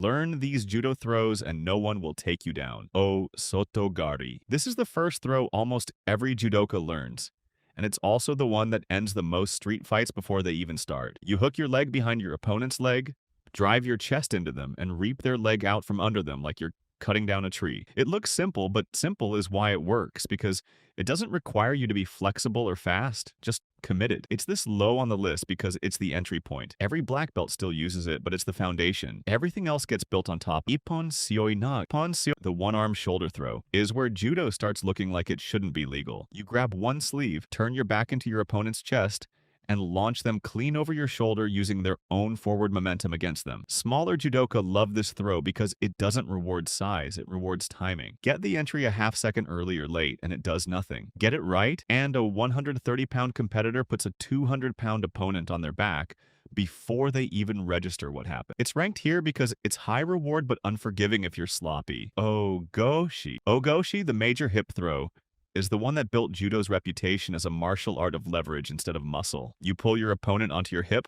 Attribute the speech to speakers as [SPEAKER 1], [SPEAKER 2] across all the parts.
[SPEAKER 1] Learn these judo throws and no one will take you down. Soto Gari. This is the first throw almost every judoka learns. And it's also the one that ends the most street fights before they even start. You hook your leg behind your opponent's leg, drive your chest into them, and reap their leg out from under them like you're cutting down a tree. It looks simple, but simple is why it works, because it doesn't require you to be flexible or fast, just committed. It's this low on the list because it's the entry point. Every black belt still uses it, but it's the foundation. Everything else gets built on top. Ippon Seoi Nagi. The one-arm shoulder throw, is where judo starts looking like it shouldn't be legal. You grab one sleeve, turn your back into your opponent's chest, and launch them clean over your shoulder using their own forward momentum against them. Smaller judoka love this throw because it doesn't reward size, it rewards timing. Get the entry a half second early or late and it does nothing. Get it right, and a 130-pound competitor puts a 200-pound opponent on their back before they even register what happened. It's ranked here because it's high reward but unforgiving if you're sloppy. Goshi. Goshi, the major hip throw, is the one that built judo's reputation as a martial art of leverage instead of muscle. You pull your opponent onto your hip,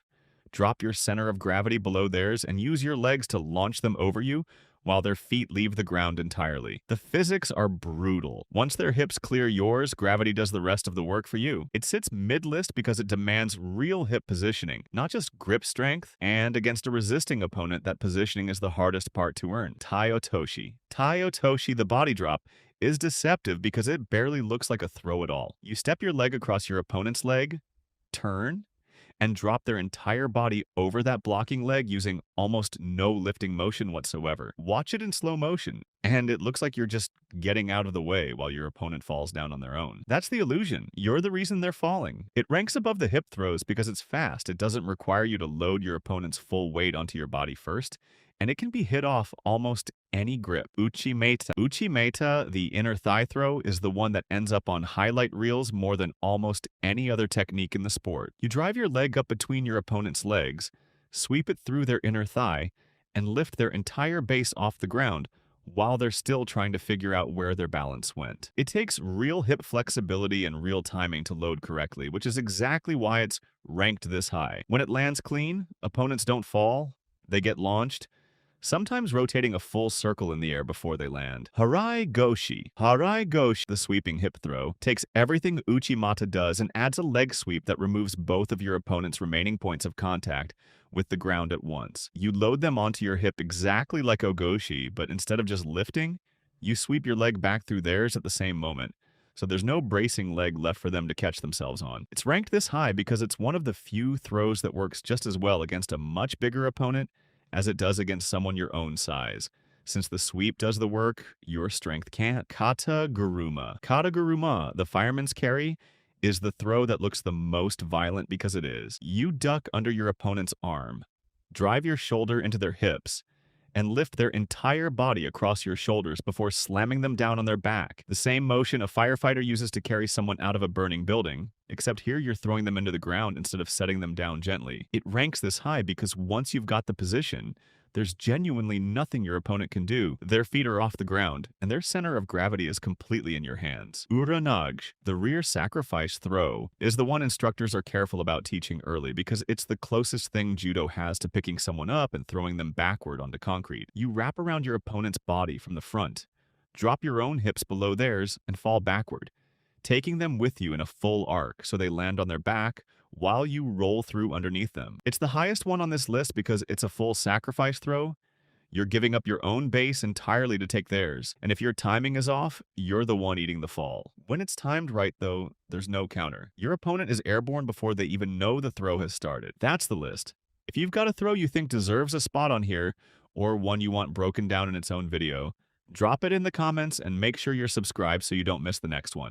[SPEAKER 1] drop your center of gravity below theirs, and use your legs to launch them over you while their feet leave the ground entirely. The physics are brutal. Once their hips clear yours, gravity does the rest of the work for you. It sits mid-list because it demands real hip positioning, not just grip strength, and against a resisting opponent, that positioning is the hardest part to earn. Tai Otoshi. Tai Otoshi, the body drop, is deceptive because it barely looks like a throw at all. You step your leg across your opponent's leg, turn, and drop their entire body over that blocking leg using almost no lifting motion whatsoever. Watch it in slow motion, and it looks like you're just getting out of the way while your opponent falls down on their own. That's the illusion. You're the reason they're falling. It ranks above the hip throws because it's fast. It doesn't require you to load your opponent's full weight onto your body first, and it can be hit off almost any grip. Uchi Mata. Uchi Mata, the inner thigh throw, is the one that ends up on highlight reels more than almost any other technique in the sport. You drive your leg up between your opponent's legs, sweep it through their inner thigh, and lift their entire base off the ground while they're still trying to figure out where their balance went. It takes real hip flexibility and real timing to load correctly, which is exactly why it's ranked this high. When it lands clean, opponents don't fall, they get launched, sometimes rotating a full circle in the air before they land. Harai Goshi. Harai Goshi, the sweeping hip throw, takes everything Uchi Mata does and adds a leg sweep that removes both of your opponent's remaining points of contact with the ground at once. You load them onto your hip exactly like Ogoshi, but instead of just lifting, you sweep your leg back through theirs at the same moment. So there's no bracing leg left for them to catch themselves on. It's ranked this high because it's one of the few throws that works just as well against a much bigger opponent as it does against someone your own size. Since the sweep does the work, your strength can't. Kata Guruma. Kata Guruma, the fireman's carry, is the throw that looks the most violent because it is. You duck under your opponent's arm, drive your shoulder into their hips, and lift their entire body across your shoulders before slamming them down on their back. The same motion a firefighter uses to carry someone out of a burning building, except here you're throwing them into the ground instead of setting them down gently. It ranks this high because once you've got the position, there's genuinely nothing your opponent can do. Their feet are off the ground, and their center of gravity is completely in your hands. Ura Nage, the rear sacrifice throw, is the one instructors are careful about teaching early because it's the closest thing judo has to picking someone up and throwing them backward onto concrete. You wrap around your opponent's body from the front, drop your own hips below theirs, and fall backward, taking them with you in a full arc so they land on their back while you roll through underneath them. It's the highest one on this list because it's a full sacrifice throw. You're giving up your own base entirely to take theirs, and if your timing is off, you're the one eating the fall. When it's timed right, though, there's no counter. Your opponent is airborne before they even know the throw has started. That's the list. If you've got a throw you think deserves a spot on here, or one you want broken down in its own video, drop it in the comments and make sure you're subscribed so you don't miss the next one.